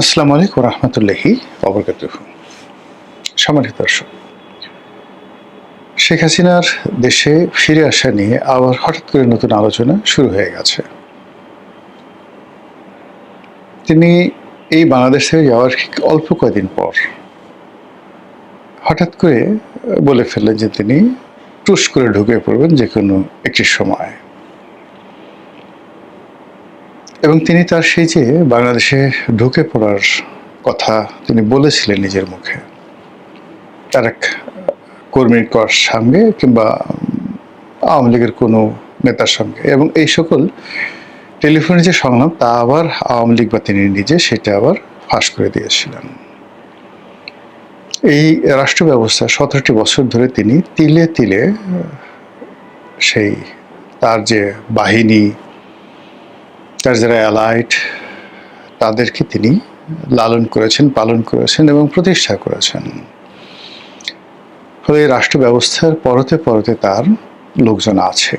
আসসালামু আলাইকুম রহমতুল্লাহি ওয়াবারাকাতুহু। সম্মানিত দর্শক, শেখ হাসিনার দেশে ফিরে আসা নিয়ে আবার হঠাৎ করে নতুন আলোচনা শুরু হয়ে গেছে। তিনি এই বাংলাদেশ থেকে যাওয়ার অল্প কয়েকদিন পর হঠাৎ করে বলে ফেললেন যে তিনি টুস করে ঢুকে পড়বেন যে কোনো একটি সময়, এবং তিনি তার সেই যে বাংলাদেশে ঢুকে পড়ার কথা তিনি বলেছিলেন নিজের মুখে তার এক কর্মীর সঙ্গে কিংবা আওয়ামী লীগের কোনো নেতার সঙ্গে, এবং এই সকল টেলিফোনে যে সংলাপ তা আবার আওয়ামী লীগ বা তিনি নিজে সেটা আবার ফাঁস করে দিয়েছিলেন। এই রাষ্ট্র ব্যবস্থা 17টি বছর ধরে তিনি তিলে তিলে সেই তার যে বাহিনী, তার যারা অ্যালাইড, তাদেরকে তিনি লালন করেছেন, পালন করেছেন এবং প্রতিষ্ঠা করেছেন। ফলে এই রাষ্ট্র ব্যবস্থার পরতে পরতে তার লোকজন আছে।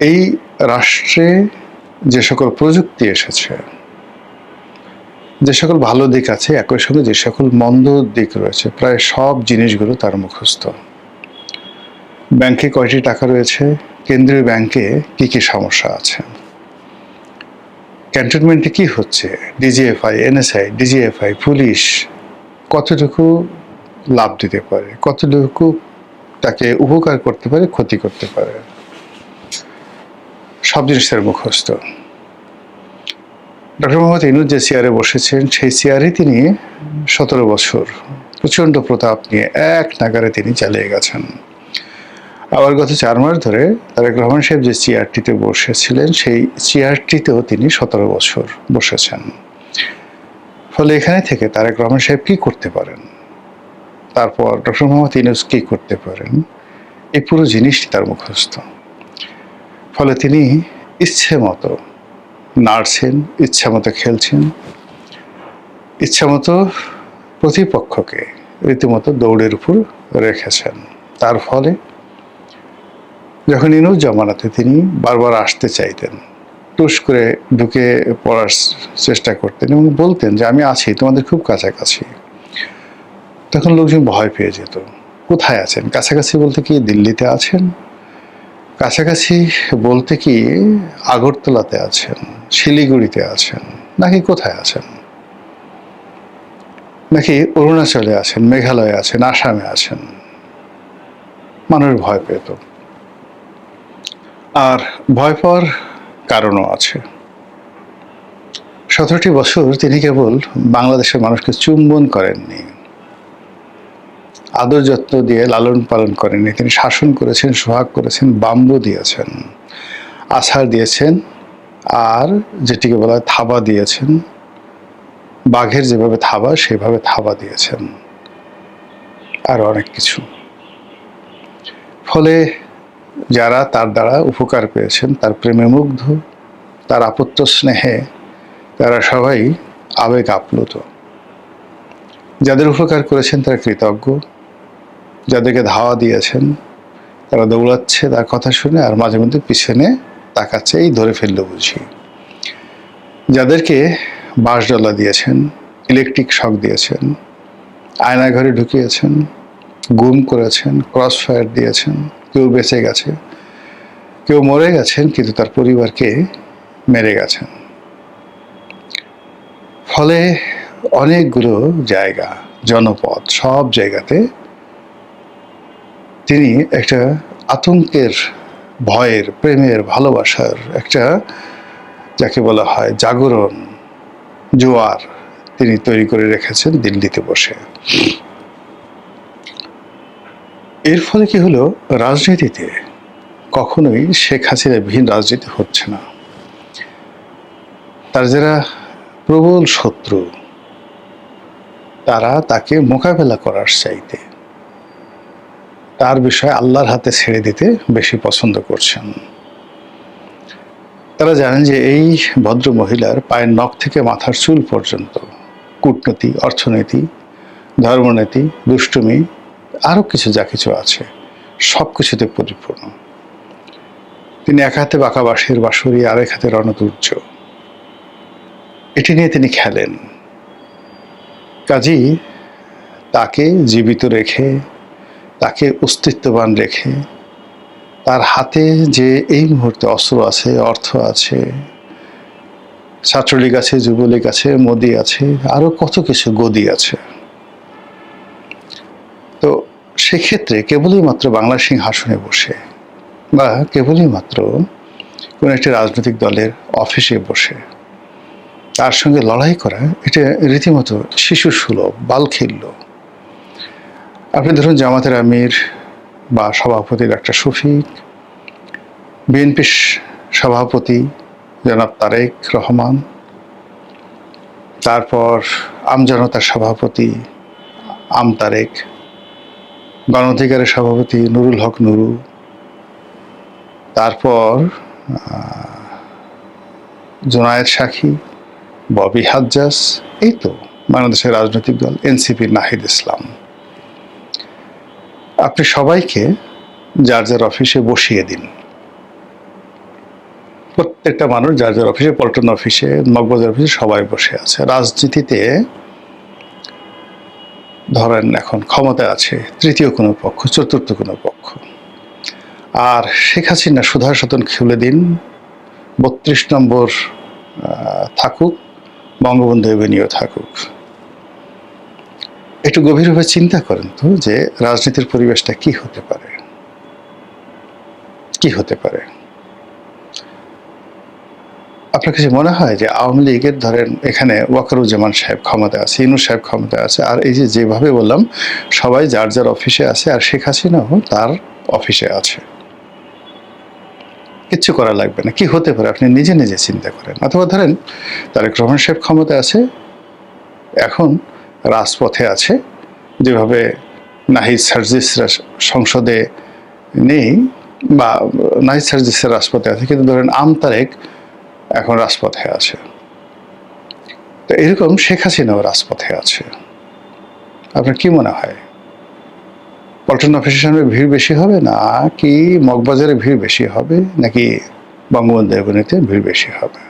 এই রাষ্ট্রে যে সকল প্রযুক্তি এসেছে, যে সকল ভালো দিক আছে, একই সঙ্গে যে সকল মন্দ দিক রয়েছে, প্রায় সব জিনিসগুলো তার মুখস্থ। ব্যাংকে কয়টি টাকা রয়েছে, কেন্দ্রীয় ব্যাংকে কি কি সমস্যা আছে, ক্যান্টনমেন্টে কি হচ্ছে, ডিজিএফআই, এনএসআই, ডিজিএফআই, পুলিশ কতটুকু লাভ দিতে পারে, কতটুকু তাকে উপকার করতে পারে, ক্ষতি করতে পারে, সব জিনিসের মুখস্থ। ডক্টর মোহাম্মদ ইউনূস যে চেয়ারে বসেছেন, সেই চেয়ারে তিনি 17 বছর প্রচণ্ড প্রতাপ নিয়ে এক নাগারে তিনি চালিয়ে গেছেন। আবার গত 4 মাস ধরে তারেক রহমান সাহেব যে চেয়ারটিতে বসেছিলেন, সেই চেয়ারটিতেও তিনি 17 বছর বসেছেন। ফলে এখানে থেকে তারেক রহমান সাহেব কী করতে পারেন, তারপর ডক্টর মোহাম্মদ ইউনূস কী করতে পারেন, এই পুরো জিনিসটি তার মুখস্থ। ফলে তিনি ইচ্ছে মতো নাড়ছেন, ইচ্ছা মতো খেলছেন, ইচ্ছা মতো প্রতিপক্ষকে রীতিমতো দৌড়ের উপর রেখেছেন। তার ফলে যখন ইউনূস জমানাতে তিনি বারবার আসতে চাইতেন, টুস করে ঢুকে পড়ার চেষ্টা করতেন এবং বলতেন যে আমি আছি, তোমাদের খুব কাছাকাছি, তখন লোকজন ভয় পেয়ে যেত। কোথায় আছেন? কাছাকাছি বলতে কি দিল্লিতে আছেন? কাছাকাছি বলতে কি আগরতলাতে আছেন, শিলিগুড়িতে আছেন, নাকি কোথায় আছেন? নাকি অরুণাচলে আছেন, মেঘালয়ে আছেন, আসামে আছেন? মানুষ ভয় পেত। আর ভয় পাওয়ার কারণও আছে। 17টি বছর তিনি কেবল বাংলাদেশের মানুষকে চুম্বন করেননি, আদর যত্ন দিয়ে লালন পালন করেননি, তিনি শাসন করেছেন, সোহাগ করেছেন, বাম্বু দিয়েছেন, আছাড় দিয়েছেন, আর যেটিকে বলা হয় থাবা দিয়েছেন। বাঘের যেভাবে থাবা, সেভাবে থাবা দিয়েছেন, আর অনেক কিছু। ফলে যারা তার দ্বারা উপকার পেয়েছেন, তার প্রেমে মুগ্ধ, তার আপত্ত স্নেহে তারা সবাই আবেগ আপ্লুত। যাদের উপকার করেছেন তারা কৃতজ্ঞ, যাদেরকে ধাওয়া দিয়েছেন তারা দৌড়াচ্ছে তার কথা শুনে, আর মাঝে মধ্যে পিছনে তাকাচ্ছে, এই ধরে ফেললো বুঝি। যাদেরকে বাঁশডলা দিয়েছেন, ইলেকট্রিক শক দিয়েছেন, আয়নাঘরে ঢুকিয়েছেন, গুম করেছেন, ক্রস ফায়ার দিয়েছেন, কেউ বেঁচে গেছে, কেউ মরে গেছেন, কিন্তু তার পরিবারকে মেরে গেছেন। ফলে অনেকগুলো জায়গা, জনপদ, সব জায়গাতে তিনি একটা আতঙ্কের, ভয়ের, প্রেমের, ভালোবাসার একটা, যাকে বলা হয় জাগরণ, জোয়ার তিনি তৈরি করে রেখেছেন দিল্লিতে বসে। এর ফলে কি হলো, রাজনীতিতে কখনোই শেখ হাসিনা বিহীন রাজনীতি হচ্ছে না। তার যারা প্রবল শত্রু, তারা তাকে মোকাবেলা করার চাইতে তার বিষয়ে আল্লাহর হাতে ছেড়ে দিতে বেশি পছন্দ করছেন। তারা জানেন যে এই ভদ্র মহিলার পায়ের নখ থেকে মাথার চুল পর্যন্ত কূটনীতি, অর্থনীতি, ধর্মনীতি, দুষ্টুমি, আরও কিছু যা কিছু আছে, সব কিছুতে পরিপূর্ণ। তিনি এক হাতে বাঁকা বাঁশের বাঁশুরি, আরেক হাতে রণদূর্য। এটি নিয়ে তিনি খেলেন। কাজেই তাকে জীবিত রেখে, তাকে অস্তিত্ববান রেখে, তার হাতে যে এই মুহূর্তে অস্ত্র আছে, অর্থ আছে, ছাত্রলীগ আছে, যুবলীগ আছে, মোদি আছে, আরো কত কিছু গদি আছে। তো সেক্ষেত্রে কেবলই মাত্র বাংলার সিংহাসনে বসে বা কেবলই মাত্র কোনো একটি রাজনৈতিক দলের অফিসে বসে তার সঙ্গে লড়াই করা, এটা রীতিমতো শিশু সুলভ, বালখিল্য। আপনি ধরুন জামাতের আমির বা সভাপতি ডাক্তার শফিক, বিএনপির সভাপতি জনাব তারেক রহমান, তারপর আমজনতার সভাপতি তারেক, গণ অধিকারের সভাপতি নুরুল হক নুরু, তারপর জোনায়েদ সাখী, ববি হাজ্জাজ, এই তো বাংলাদেশের রাজনৈতিক দল এনসিপির নাহিদ ইসলাম। আপনি সবাইকে যার যার অফিসে বসিয়ে দিন, প্রত্যেকটা মানুষ যার যার অফিসে, পল্টন অফিসে, মগবাজার অফিসে সবাই বসে আছে। রাজনীতিতে ধরেন এখন ক্ষমতায় আছে তৃতীয় কোনো পক্ষ, চতুর্থ কোনো পক্ষ, আর শেখ হাসিনা সুধার সদন খুলে দিন, ৩২ নম্বর থাকুক, বঙ্গবন্ধু এভিনিউ থাকুক। একটু গভীরভাবে চিন্তা করেন তো যে রাজনীতির পরিবেশটা কি হতে পারে, কি হতে পারে। আপনার কাছে মনে হয় যে আওয়ামী লীগের ধরেন এখানে ওয়াকারুজ্জামান সাহেব ক্ষমতায় আছে, ইউনূস সাহেব ক্ষমতায় আছে, আর এই যে যেভাবে বললাম সবাই যার যার অফিসে আছে, আর শেখ হাসিনাও তার অফিসে আছে, কিচ্ছু করা লাগবে না। কি হতে পারে আপনি নিজে নিজে চিন্তা করেন। অথবা ধরেন তারেক রহমান সাহেব ক্ষমতায় আছে, এখন রাজপথে আছে, যেভাবে নাহিদ সার্জিসরা সংসদে নেই বা নাহিদ সার্জিসের রাজপথে আছে, কিন্তু ধরেন তারেক এখন রাজপথে আছে। তো এরকম শেখ হাসিনাও রাজপথে আছে। আপনার কি মনে হয় পল্টন অফিসের সামনে ভিড় বেশি হবে, না কি মগবাজারে ভিড় বেশি হবে, নাকি বঙ্গবন্ধু এভিনিউতে ভিড় বেশি হবে?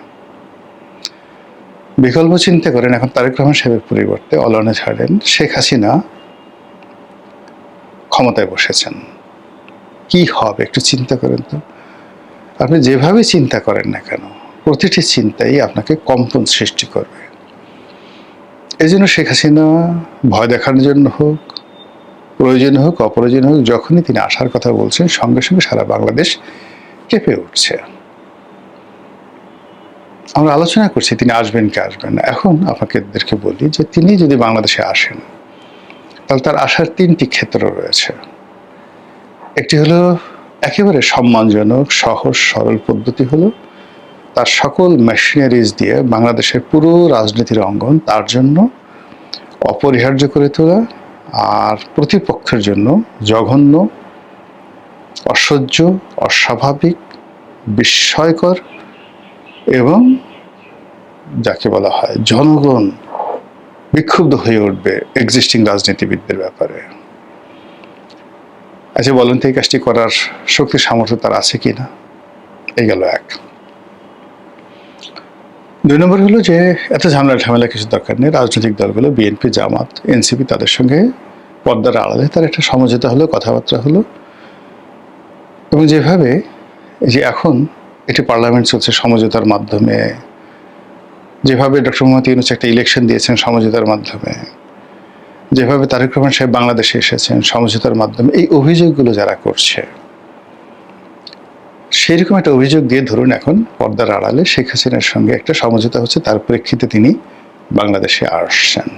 বিকল্প চিন্তা করেন। এখন তারেক রহমান সাহেবের পরিবর্তে অলনে ছাড়েন শেখ হাসিনা ক্ষমতায় বসেছেন, কি হবে একটু চিন্তা করেন তো। আপনি যেভাবে চিন্তা করেন না কেন, প্রতিটি চিন্তাই আপনাকে কম্পন সৃষ্টি করবে। এই জন্য শেখ হাসিনা ভয় দেখানোর জন্য হোক, প্রয়োজন হোক, অপ্রয়োজন হোক, যখনই তিনি আসার কথা বলছেন সঙ্গে সঙ্গে সারা বাংলাদেশ কেঁপে উঠছে। আমরা আলোচনা করছি তিনি আসবেন কি আসবেন না। এখন আপনাদেরকে বলি যে তিনি যদি বাংলাদেশে আসেন তাহলে তার আসার 3টি ক্ষেত্র রয়েছে। একটি হলো একেবারে সম্মানজনক, সহজ সরল পদ্ধতি হলো তার সকল মেশিনারিজ দিয়ে বাংলাদেশের পুরো রাজনীতির অঙ্গন তার জন্য অপরিহার্য করে তোলা, আর প্রতিপক্ষের জন্য জঘন্য, অসহ্য, অস্বাভাবিক, বিস্ময়কর এবং যাকে বলা হয় জনগণ বিক্ষুব্ধ হয়ে উঠবে এক্সিস্টিং রাজনীতিবিদদের ব্যাপারে। আচ্ছা বলেন তো এই কাজটি করার শক্তি সামর্থ্য তার আছে কিনা? এই গেল এক। 2 নম্বর হলো যে এত ঝামেলা কিছু দরকার নেই। রাজনৈতিক দলগুলো বিএনপি, জামাত, এনসিপি তাদের সঙ্গে পর্দার আড়ালে তার একটা সমঝোতা হলো, কথাবার্তা হলো, এবং যেভাবে যে এখন এটি পার্লামেন্ট চলছে সমঝোতার মাধ্যমে, যেভাবে ডক্টর মোহাম্মদ ইউনূস একটা ইলেকশন দিয়েছেন সমঝোতার মাধ্যমে, যেভাবে তারেক রহমান সাহেব বাংলাদেশে এসেছেন সমঝোতার মাধ্যমে, এই অভিযোগগুলো যারা করছে সেইরকম একটা অভিযোগ দিয়ে ধরুন এখন পর্দার আড়ালে শেখ হাসিনার সঙ্গে একটা সমঝোতা হচ্ছে, তার প্রেক্ষিতে তিনি বাংলাদেশে আসছেন।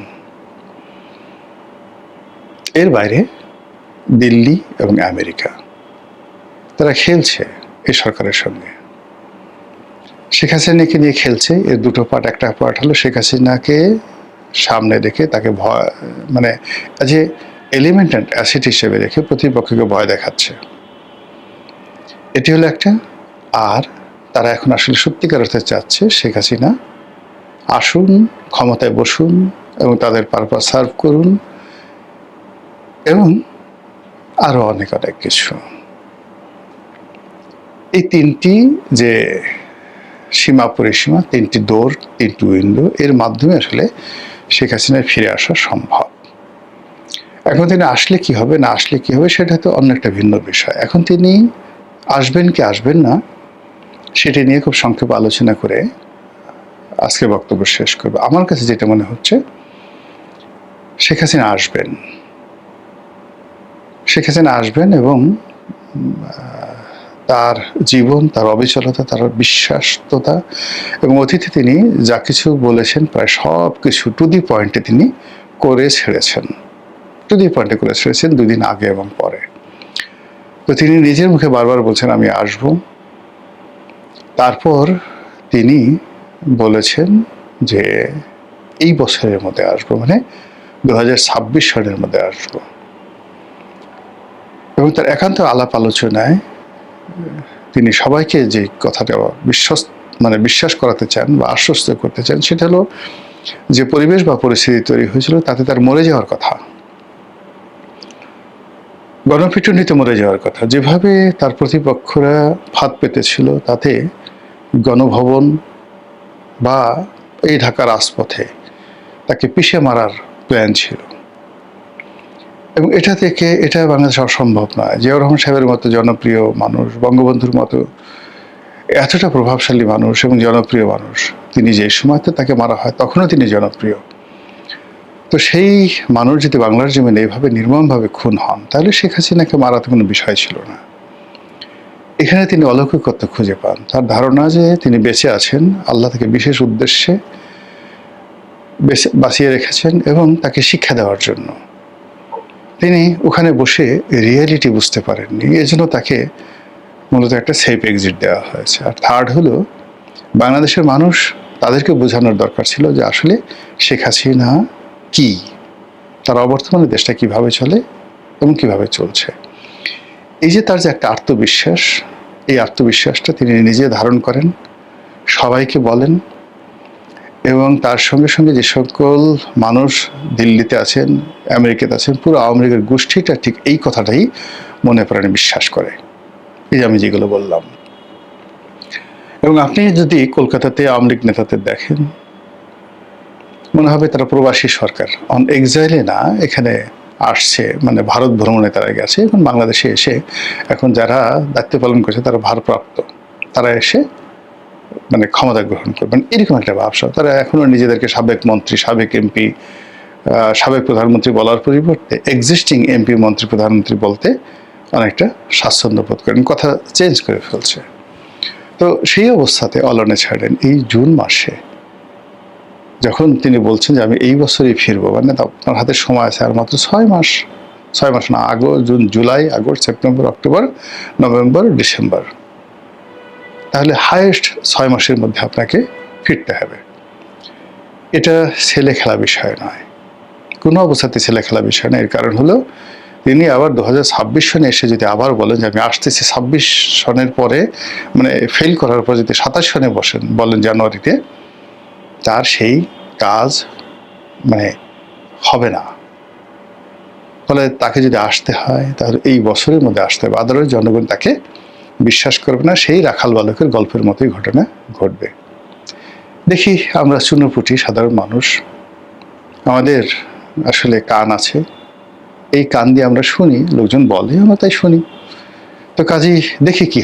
এর বাইরে দিল্লি এবং আমেরিকা তারা খেলছে এই সরকারের সঙ্গে, শেখ হাসিনাকে নিয়ে খেলছে। এর দুটো পার্ট। একটা পার্ট হলো শেখ হাসিনাকে সামনে রেখে তাকে ভয়, মানে যে এলিমেন্ট অ্যান্ড অ্যাসিড হিসেবে রেখে প্রতিপক্ষকে ভয় দেখাচ্ছে, এটি হলো একটা। আর তারা এখন আসলে সত্যিকার অর্থে চাচ্ছে শেখ হাসিনা আসুন, ক্ষমতায় বসুন এবং তাদের পারপাস সার্ভ করুন, এবং আরো অনেক কিছু। এই 3টি যে সীমা পরিসীমা, 3টি দৌড়, 3টি উইন্ডো, এর মাধ্যমে আসলে শেখ হাসিনার ফিরে আসা সম্ভব। এখন তিনি আসলে কি হবে, না আসলে কি হবে, সেটা তো অন্য একটা ভিন্ন বিষয়। এখন তিনি আসবেন কি আসবেন না, সেটা নিয়ে খুব সংক্ষেপে আলোচনা করে আজকে বক্তব্য শেষ করবে। আমার কাছে যেটা মনে হচ্ছে, শেখ হাসিনা আসবেন। শেখ হাসিনা আসবেন এবং তার জীবন, তার অবিচলতা, তার বিশ্বাসতা এবং অতীতে তিনি যা কিছু বলেছেন প্রায় সব কিছু টু দি পয়েন্টে তিনি করে ছেড়েছেন। টু দি পয়েন্টে করে ছেড়েছেন 2 দিন আগে এবং পরে। তো তিনি নিজের মুখে বারবার বলছেন আমি আসব। তারপর তিনি বলেছেন যে এই বছরের মধ্যে আসবো, মানে 2026 সালের মধ্যে আসবো। এবং তার একান্ত আলাপ আলোচনায় তিনি সবাইকে যে কথাটা বিশ্বাস করাতে চান বা আশ্বস্ত করতে চান, সেটা হলো যে পরিবেশ বা পরিস্থিতি তৈরি হয়েছিল তাতে তার মরে যাওয়ার কথা, গণপিটুনিতে মরে যাওয়ার কথা। যেভাবে তার প্রতিপক্ষরা ফাঁদ পেতেছিল, তাতে গণভবন বা এই ঢাকার রাজপথে তাকে পিষে মারার প্ল্যান ছিল। এবং এটা বাংলাদেশে অসম্ভব নয়। জিয়াউর রহমান সাহেবের মতো জনপ্রিয় মানুষ, বঙ্গবন্ধুর মতো এতটা প্রভাবশালী মানুষ এবং জনপ্রিয় মানুষ, তিনি যে সময়তে তাকে মারা হয় তখনও তিনি জনপ্রিয়। তো সেই মানুষ যদি বাংলার জমিনে এইভাবে নির্মমভাবে খুন হন, তাহলে শেখ হাসিনাকে মারাতে কোনো বিষয় ছিল না। এখানে তিনি অলৌকিকত্ব খুঁজে পান। তার ধারণা যে তিনি বেঁচে আছেন, আল্লাহ তাকে বিশেষ উদ্দেশ্যে বাঁচিয়ে রেখেছেন এবং তাকে শিক্ষা দেওয়ার জন্য। তিনি ওখানে বসে রিয়েলিটি বুঝতে পারেননি, এজন্য তাকে মূলত একটা সেফ এক্সিট দেওয়া হয়েছে। আর থার্ড হলো, বাংলাদেশের মানুষ, তাদেরকে বোঝানোর দরকার ছিল যে আসলে শেখ হাসিনা কি, তার অবর্তমানে দেশটা কিভাবে চলে এবং কিভাবে চলছে। এই যে তার যে একটা আত্মবিশ্বাস, এই আত্মবিশ্বাসটা তিনি নিজে ধারণ করেন, সবাইকে বলেন, এবং তার সঙ্গে সঙ্গে যে সকল মানুষ দিল্লিতে আছেন, আমেরিকাতে আছেন, পুরো আওয়ামী লীগের গোষ্ঠীটা ঠিক এই কথাটাই মনে প্রাণে বিশ্বাস করে। এই যে আমি যেগুলো বললাম। এবং আপনি যদি কলকাতাতে আওয়ামী লীগ নেতাদের দেখেন, মনে হবে তারা প্রবাসী সরকার, অন এক্সাইলে না, এখানে আসছে, মানে ভারত ভ্রমণে তারা গেছে, এবং বাংলাদেশে এসে এখন যারা দায়িত্ব পালন করছে তারা ভারপ্রাপ্ত, তারা এসে মানে ক্ষমতা গ্রহণ করবেন, এরকম একটা ভাবসা। তারা এখনো নিজেদেরকে সাবেক মন্ত্রী, সাবেক এমপি, সাবেক প্রধানমন্ত্রী বলার পরিবর্তে এক্সিস্টিং এমপি, মন্ত্রী, প্রধানমন্ত্রী বলতে অনেকটা স্বাচ্ছন্দ্য বোধ করেন, কথা চেঞ্জ করে ফেলছে। তো সেই অবস্থাতে অলনে ছাড়েন এই জুন মাসে, যখন তিনি বলছেন যে আমি এই বছরই ফিরবো, মানে আপনার হাতে সময় আছে আর মাত্র 6 মাস, 6 মাস না, June, July, August, September, October, November, December, তাহলে হাইয়েস্ট 6 মাসের মধ্যে আপনাকে ফিরতে হবে। এটা ছেলে খেলা বিষয় নয়, কোনো অবস্থাতে ছেলে খেলা বিষয় নয়। এর কারণ হলো, তিনি আবার 2026 সনে এসে যদি আবার বলেন যে আমি আসতেছি 26 সনের পরে, মানে ফেল করার পর যদি 27 সনে বলেন জানুয়ারিতে, তার সেই কাজ মানে হবে না। ফলে তাকে যদি আসতে হয় তাহলে এই বছরের মধ্যে আসতে হবে, আদারওয়াইজ জনগণ তাকে বিশ্বাস করবে না। সেই রাখাল বালকের গল্পের মতোই ঘটনা ঘটবে। দেখি, আমরা চুনোপুটি সাধারণ মানুষ, আমাদের আসলে কান আছে, এই কান দিয়ে আমরা শুনি, লোকজন বলে, আমরা তাই শুনি। তো কাজেই দেখি কি